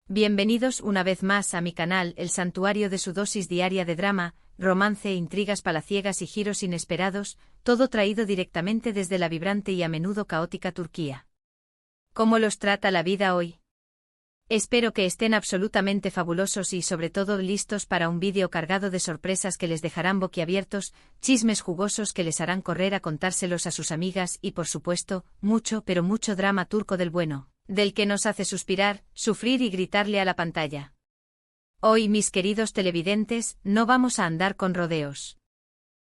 Bienvenidos una vez más a mi canal, el santuario de su dosis diaria de drama, romance, intrigas palaciegas y giros inesperados, todo traído directamente desde la vibrante y a menudo caótica Turquía. ¿Cómo los trata la vida hoy? Espero que estén absolutamente fabulosos y sobre todo listos para un vídeo cargado de sorpresas que les dejarán boquiabiertos, chismes jugosos que les harán correr a contárselos a sus amigas y por supuesto, mucho pero mucho drama turco del bueno, del que nos hace suspirar, sufrir y gritarle a la pantalla. Hoy, mis queridos televidentes, no vamos a andar con rodeos.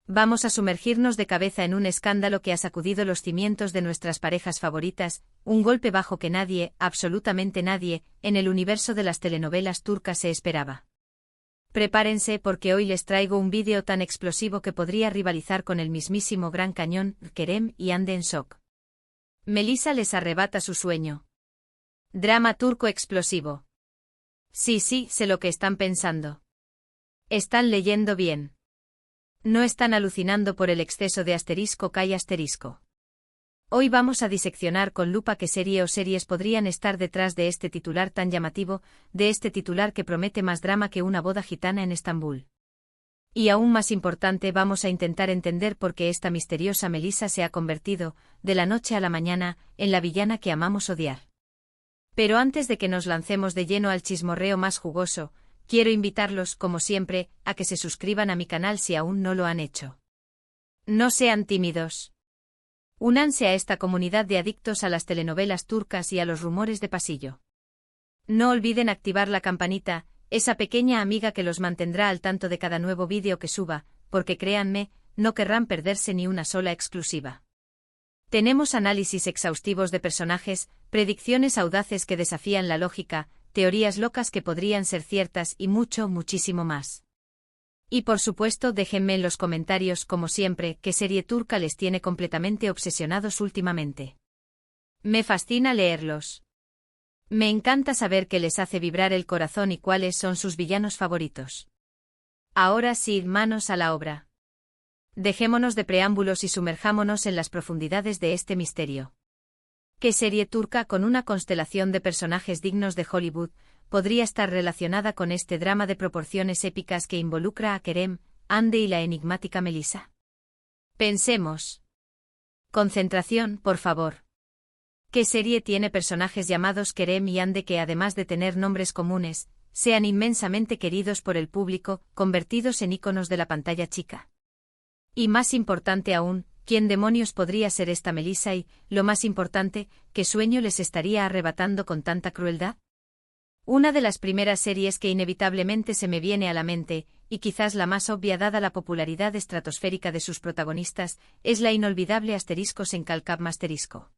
Vamos a sumergirnos de cabeza en un escándalo que ha sacudido los cimientos de nuestras parejas favoritas, un golpe bajo que nadie, absolutamente nadie, en el universo de las telenovelas turcas se esperaba. Prepárense porque hoy les traigo un vídeo tan explosivo que podría rivalizar con el mismísimo Gran Cañón, Kerem y Hande en shock. Melisa les arrebata su sueño. Drama turco explosivo. Sí, sé lo que están pensando. Están leyendo bien. No están alucinando por el exceso de asterisco que hay asterisco. Hoy vamos a diseccionar con lupa qué serie o series podrían estar detrás de este titular tan llamativo, de este titular que promete más drama que una boda gitana en Estambul. Y aún más importante, vamos a intentar entender por qué esta misteriosa Melisa se ha convertido, de la noche a la mañana, en la villana que amamos odiar. Pero antes de que nos lancemos de lleno al chismorreo más jugoso, quiero invitarlos, como siempre, a que se suscriban a mi canal si aún no lo han hecho. No sean tímidos. Únanse a esta comunidad de adictos a las telenovelas turcas y a los rumores de pasillo. No olviden activar la campanita, esa pequeña amiga que los mantendrá al tanto de cada nuevo vídeo que suba, porque créanme, no querrán perderse ni una sola exclusiva. Tenemos análisis exhaustivos de personajes, predicciones audaces que desafían la lógica, teorías locas que podrían ser ciertas y mucho, muchísimo más. Y por supuesto, déjenme en los comentarios, como siempre, qué serie turca les tiene completamente obsesionados últimamente. Me fascina leerlos. Me encanta saber qué les hace vibrar el corazón y cuáles son sus villanos favoritos. Ahora sí, manos a la obra. Dejémonos de preámbulos y sumerjámonos en las profundidades de este misterio. ¿Qué serie turca con una constelación de personajes dignos de Hollywood podría estar relacionada con este drama de proporciones épicas que involucra a Kerem, Hande y la enigmática Melisa? Pensemos. Concentración, por favor. ¿Qué serie tiene personajes llamados Kerem y Hande que, además de tener nombres comunes, sean inmensamente queridos por el público, convertidos en íconos de la pantalla chica? Y más importante aún, ¿quién demonios podría ser esta Melisa y, lo más importante, qué sueño les estaría arrebatando con tanta crueldad? Una de las primeras series que inevitablemente se me viene a la mente, y quizás la más obvia dada la popularidad estratosférica de sus protagonistas, es la inolvidable Asteriscos en Calcap Asterisco.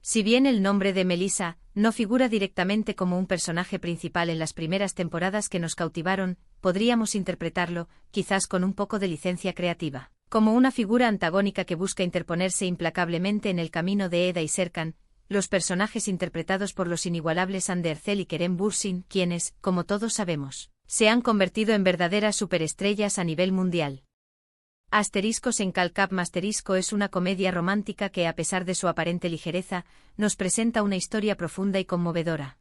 Si bien el nombre de Melisa no figura directamente como un personaje principal en las primeras temporadas que nos cautivaron, podríamos interpretarlo, quizás con un poco de licencia creativa, como una figura antagónica que busca interponerse implacablemente en el camino de Eda y Serkan, los personajes interpretados por los inigualables Hande Erçel y Kerem Bürsin, quienes, como todos sabemos, se han convertido en verdaderas superestrellas a nivel mundial. Asteriscos en Calcap Asterisco es una comedia romántica que, a pesar de su aparente ligereza, nos presenta una historia profunda y conmovedora.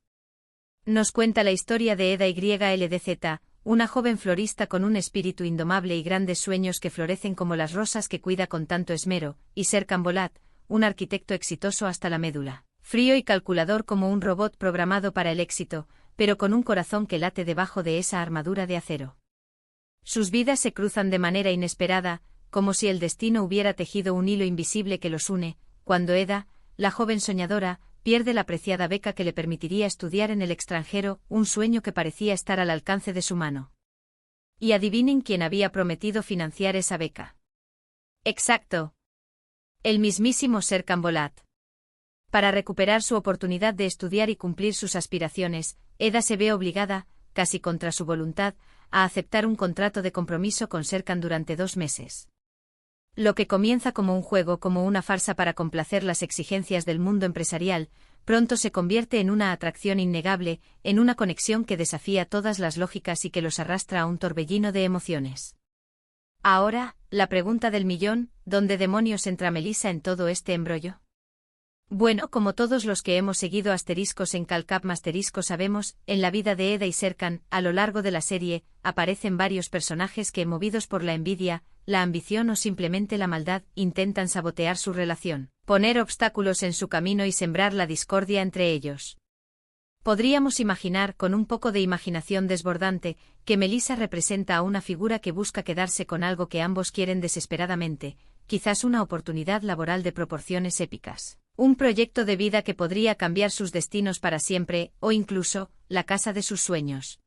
Nos cuenta la historia de Eda YLDZ, una joven florista con un espíritu indomable y grandes sueños que florecen como las rosas que cuida con tanto esmero, y Serkan Bolat, un arquitecto exitoso hasta la médula, frío y calculador como un robot programado para el éxito, pero con un corazón que late debajo de esa armadura de acero. Sus vidas se cruzan de manera inesperada, como si el destino hubiera tejido un hilo invisible que los une, cuando Eda, la joven soñadora, pierde la preciada beca que le permitiría estudiar en el extranjero, un sueño que parecía estar al alcance de su mano. Y adivinen quién había prometido financiar esa beca. Exacto. El mismísimo Serkan Bolat. Para recuperar su oportunidad de estudiar y cumplir sus aspiraciones, Eda se ve obligada, casi contra su voluntad, a aceptar un contrato de compromiso con Serkan durante 2 meses. Lo que comienza como un juego, como una farsa para complacer las exigencias del mundo empresarial, pronto se convierte en una atracción innegable, en una conexión que desafía todas las lógicas y que los arrastra a un torbellino de emociones. Ahora, la pregunta del millón, ¿dónde demonios entra Melisa en todo este embrollo? Bueno, como todos los que hemos seguido asteriscos en CalCap Masterisco sabemos, en la vida de Eda y Serkan, a lo largo de la serie, aparecen varios personajes que, movidos por la envidia, la ambición o simplemente la maldad, intentan sabotear su relación, poner obstáculos en su camino y sembrar la discordia entre ellos. Podríamos imaginar, con un poco de imaginación desbordante, que Melissa representa a una figura que busca quedarse con algo que ambos quieren desesperadamente, quizás una oportunidad laboral de proporciones épicas. Un proyecto de vida que podría cambiar sus destinos para siempre, o incluso, la casa de sus sueños.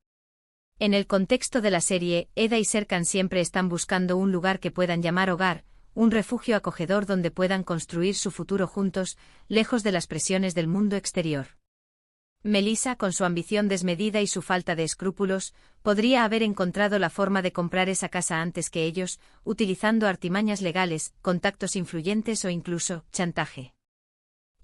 En el contexto de la serie, Eda y Serkan siempre están buscando un lugar que puedan llamar hogar, un refugio acogedor donde puedan construir su futuro juntos, lejos de las presiones del mundo exterior. Melissa, con su ambición desmedida y su falta de escrúpulos, podría haber encontrado la forma de comprar esa casa antes que ellos, utilizando artimañas legales, contactos influyentes o incluso, chantaje.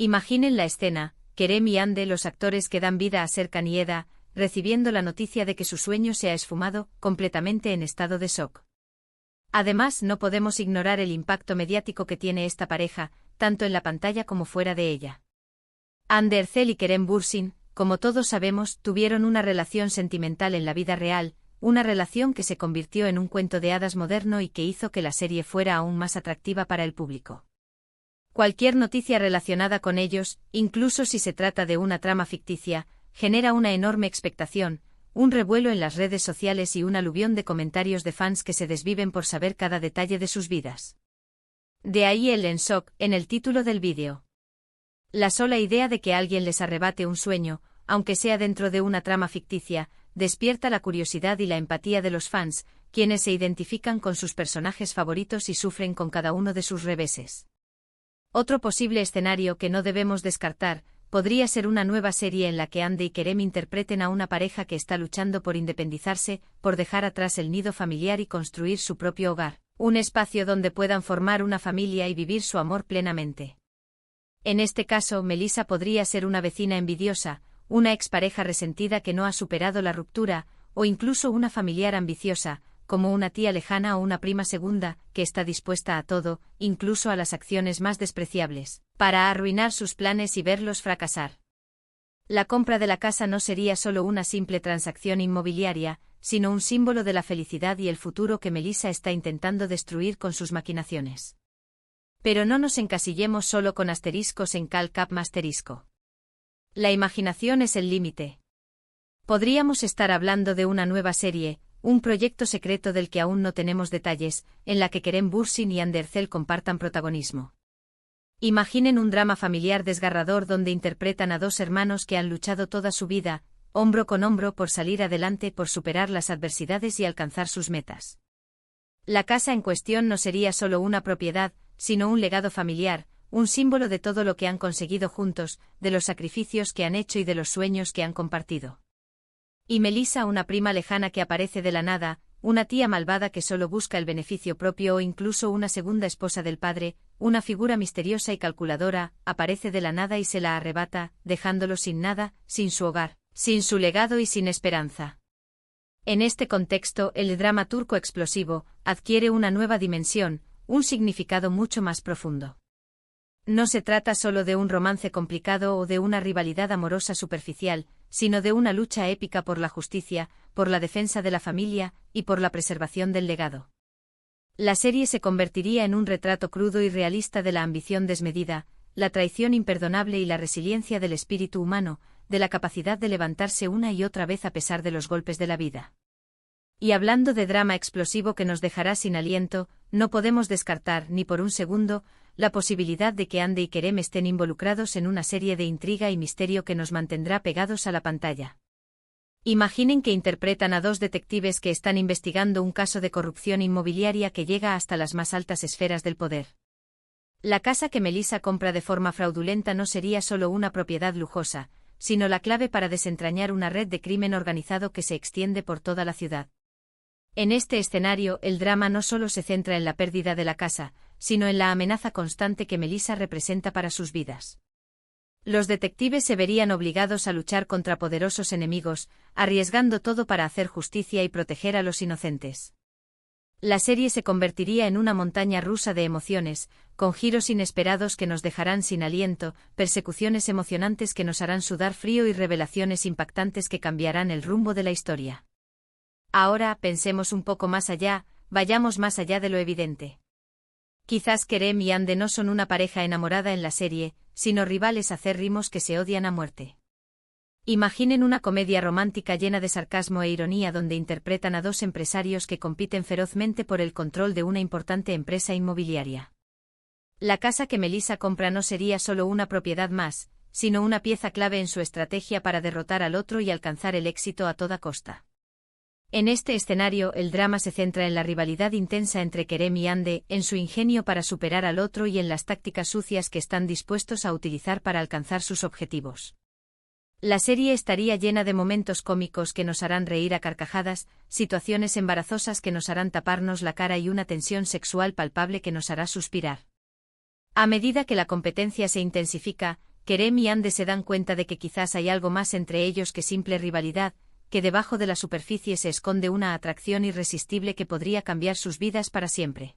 Imaginen la escena: Kerem y Ande, los actores que dan vida a Serkan y Eda, recibiendo la noticia de que su sueño se ha esfumado, completamente en estado de shock. Además, no podemos ignorar el impacto mediático que tiene esta pareja, tanto en la pantalla como fuera de ella. Hande Erçel y Kerem Bürsin, como todos sabemos, tuvieron una relación sentimental en la vida real, una relación que se convirtió en un cuento de hadas moderno y que hizo que la serie fuera aún más atractiva para el público. Cualquier noticia relacionada con ellos, incluso si se trata de una trama ficticia, genera una enorme expectación, un revuelo en las redes sociales y un aluvión de comentarios de fans que se desviven por saber cada detalle de sus vidas. De ahí el en shock en el título del vídeo. La sola idea de que alguien les arrebate un sueño, aunque sea dentro de una trama ficticia, despierta la curiosidad y la empatía de los fans, quienes se identifican con sus personajes favoritos y sufren con cada uno de sus reveses. Otro posible escenario que no debemos descartar podría ser una nueva serie en la que Hande y Kerem interpreten a una pareja que está luchando por independizarse, por dejar atrás el nido familiar y construir su propio hogar, un espacio donde puedan formar una familia y vivir su amor plenamente. En este caso, Melissa podría ser una vecina envidiosa, una expareja resentida que no ha superado la ruptura, o incluso una familiar ambiciosa, como una tía lejana o una prima segunda, que está dispuesta a todo, incluso a las acciones más despreciables, para arruinar sus planes y verlos fracasar. La compra de la casa no sería solo una simple transacción inmobiliaria, sino un símbolo de la felicidad y el futuro que Melissa está intentando destruir con sus maquinaciones. Pero no nos encasillemos solo con asteriscos en CalCap Masterisco. La imaginación es el límite. Podríamos estar hablando de una nueva serie, un proyecto secreto del que aún no tenemos detalles, en la que Kerem Bürsin y Hande Erçel compartan protagonismo. Imaginen un drama familiar desgarrador donde interpretan a dos hermanos que han luchado toda su vida, hombro con hombro por salir adelante, por superar las adversidades y alcanzar sus metas. La casa en cuestión no sería solo una propiedad, sino un legado familiar, un símbolo de todo lo que han conseguido juntos, de los sacrificios que han hecho y de los sueños que han compartido. Y Melissa, una prima lejana que aparece de la nada, una tía malvada que solo busca el beneficio propio o incluso una segunda esposa del padre, una figura misteriosa y calculadora, aparece de la nada y se la arrebata, dejándolo sin nada, sin su hogar, sin su legado y sin esperanza. En este contexto, el drama turco explosivo adquiere una nueva dimensión, un significado mucho más profundo. No se trata solo de un romance complicado o de una rivalidad amorosa superficial, sino de una lucha épica por la justicia, por la defensa de la familia y por la preservación del legado. La serie se convertiría en un retrato crudo y realista de la ambición desmedida, la traición imperdonable y la resiliencia del espíritu humano, de la capacidad de levantarse una y otra vez a pesar de los golpes de la vida. Y hablando de drama explosivo que nos dejará sin aliento, no podemos descartar, ni por un segundo, la posibilidad de que Hande y Kerem estén involucrados en una serie de intriga y misterio que nos mantendrá pegados a la pantalla. Imaginen que interpretan a dos detectives que están investigando un caso de corrupción inmobiliaria que llega hasta las más altas esferas del poder. La casa que Melissa compra de forma fraudulenta no sería solo una propiedad lujosa, sino la clave para desentrañar una red de crimen organizado que se extiende por toda la ciudad. En este escenario, el drama no solo se centra en la pérdida de la casa, sino en la amenaza constante que Melissa representa para sus vidas. Los detectives se verían obligados a luchar contra poderosos enemigos, arriesgando todo para hacer justicia y proteger a los inocentes. La serie se convertiría en una montaña rusa de emociones, con giros inesperados que nos dejarán sin aliento, persecuciones emocionantes que nos harán sudar frío y revelaciones impactantes que cambiarán el rumbo de la historia. Ahora, pensemos un poco más allá, vayamos más allá de lo evidente. Quizás Kerem y Ande no son una pareja enamorada en la serie, sino rivales acérrimos que se odian a muerte. Imaginen una comedia romántica llena de sarcasmo e ironía donde interpretan a dos empresarios que compiten ferozmente por el control de una importante empresa inmobiliaria. La casa que Melissa compra no sería solo una propiedad más, sino una pieza clave en su estrategia para derrotar al otro y alcanzar el éxito a toda costa. En este escenario, el drama se centra en la rivalidad intensa entre Kerem y Ande, en su ingenio para superar al otro y en las tácticas sucias que están dispuestos a utilizar para alcanzar sus objetivos. La serie estaría llena de momentos cómicos que nos harán reír a carcajadas, situaciones embarazosas que nos harán taparnos la cara y una tensión sexual palpable que nos hará suspirar. A medida que la competencia se intensifica, Kerem y Ande se dan cuenta de que quizás hay algo más entre ellos que simple rivalidad, que debajo de la superficie se esconde una atracción irresistible que podría cambiar sus vidas para siempre.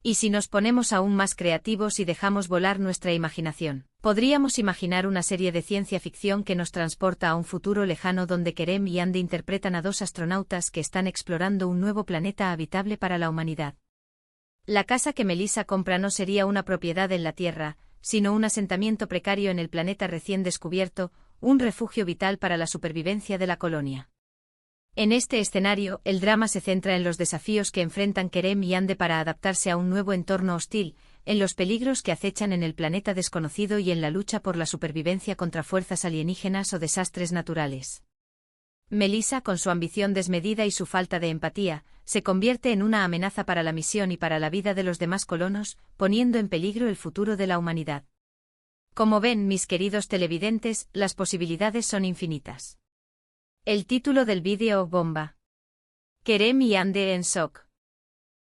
Y si nos ponemos aún más creativos y dejamos volar nuestra imaginación, podríamos imaginar una serie de ciencia ficción que nos transporta a un futuro lejano donde Kerem y Ande interpretan a dos astronautas que están explorando un nuevo planeta habitable para la humanidad. La casa que Melissa compra no sería una propiedad en la Tierra, sino un asentamiento precario en el planeta recién descubierto, un refugio vital para la supervivencia de la colonia. En este escenario, el drama se centra en los desafíos que enfrentan Kerem y Ande para adaptarse a un nuevo entorno hostil, en los peligros que acechan en el planeta desconocido y en la lucha por la supervivencia contra fuerzas alienígenas o desastres naturales. Melissa, con su ambición desmedida y su falta de empatía, se convierte en una amenaza para la misión y para la vida de los demás colonos, poniendo en peligro el futuro de la humanidad. Como ven, mis queridos televidentes, las posibilidades son infinitas. El título del vídeo: Bomba. Kerem y Ande en shock.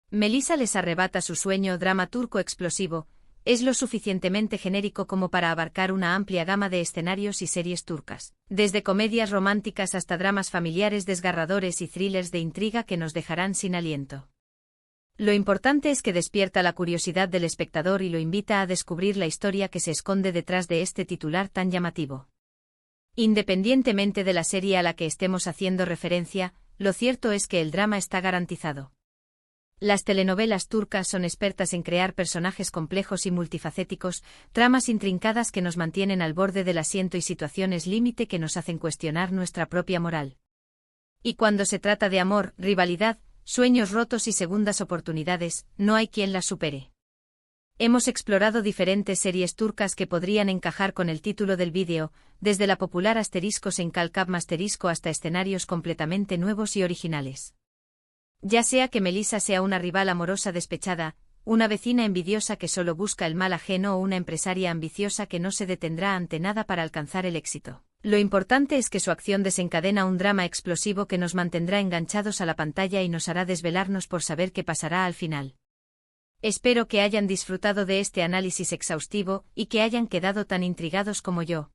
Melissa les arrebata su sueño. Drama turco explosivo, es lo suficientemente genérico como para abarcar una amplia gama de escenarios y series turcas, desde comedias románticas hasta dramas familiares desgarradores y thrillers de intriga que nos dejarán sin aliento. Lo importante es que despierta la curiosidad del espectador y lo invita a descubrir la historia que se esconde detrás de este titular tan llamativo. Independientemente de la serie a la que estemos haciendo referencia, lo cierto es que el drama está garantizado. Las telenovelas turcas son expertas en crear personajes complejos y multifacéticos, tramas intrincadas que nos mantienen al borde del asiento y situaciones límite que nos hacen cuestionar nuestra propia moral. Y cuando se trata de amor, rivalidad, sueños rotos y segundas oportunidades, no hay quien las supere. Hemos explorado diferentes series turcas que podrían encajar con el título del vídeo, desde la popular Asteriscos en Kalkap Masterisco hasta escenarios completamente nuevos y originales. Ya sea que Melissa sea una rival amorosa despechada, una vecina envidiosa que solo busca el mal ajeno o una empresaria ambiciosa que no se detendrá ante nada para alcanzar el éxito. Lo importante es que su acción desencadena un drama explosivo que nos mantendrá enganchados a la pantalla y nos hará desvelarnos por saber qué pasará al final. Espero que hayan disfrutado de este análisis exhaustivo y que hayan quedado tan intrigados como yo.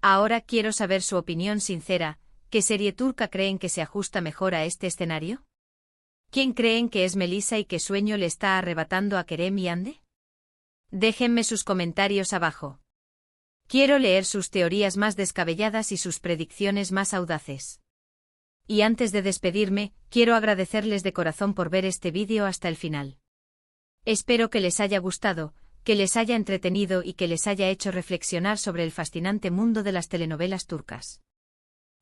Ahora quiero saber su opinión sincera. ¿Qué serie turca creen que se ajusta mejor a este escenario? ¿Quién creen que es Melissa y qué sueño le está arrebatando a Kerem y Ande? Déjenme sus comentarios abajo. Quiero leer sus teorías más descabelladas y sus predicciones más audaces. Y antes de despedirme, quiero agradecerles de corazón por ver este vídeo hasta el final. Espero que les haya gustado, que les haya entretenido y que les haya hecho reflexionar sobre el fascinante mundo de las telenovelas turcas.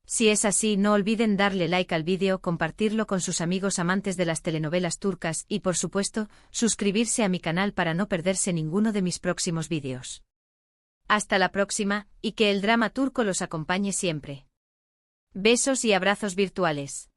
Si es así, no olviden darle like al vídeo, compartirlo con sus amigos amantes de las telenovelas turcas y, por supuesto, suscribirse a mi canal para no perderse ninguno de mis próximos vídeos. Hasta la próxima, y que el drama turco los acompañe siempre. Besos y abrazos virtuales.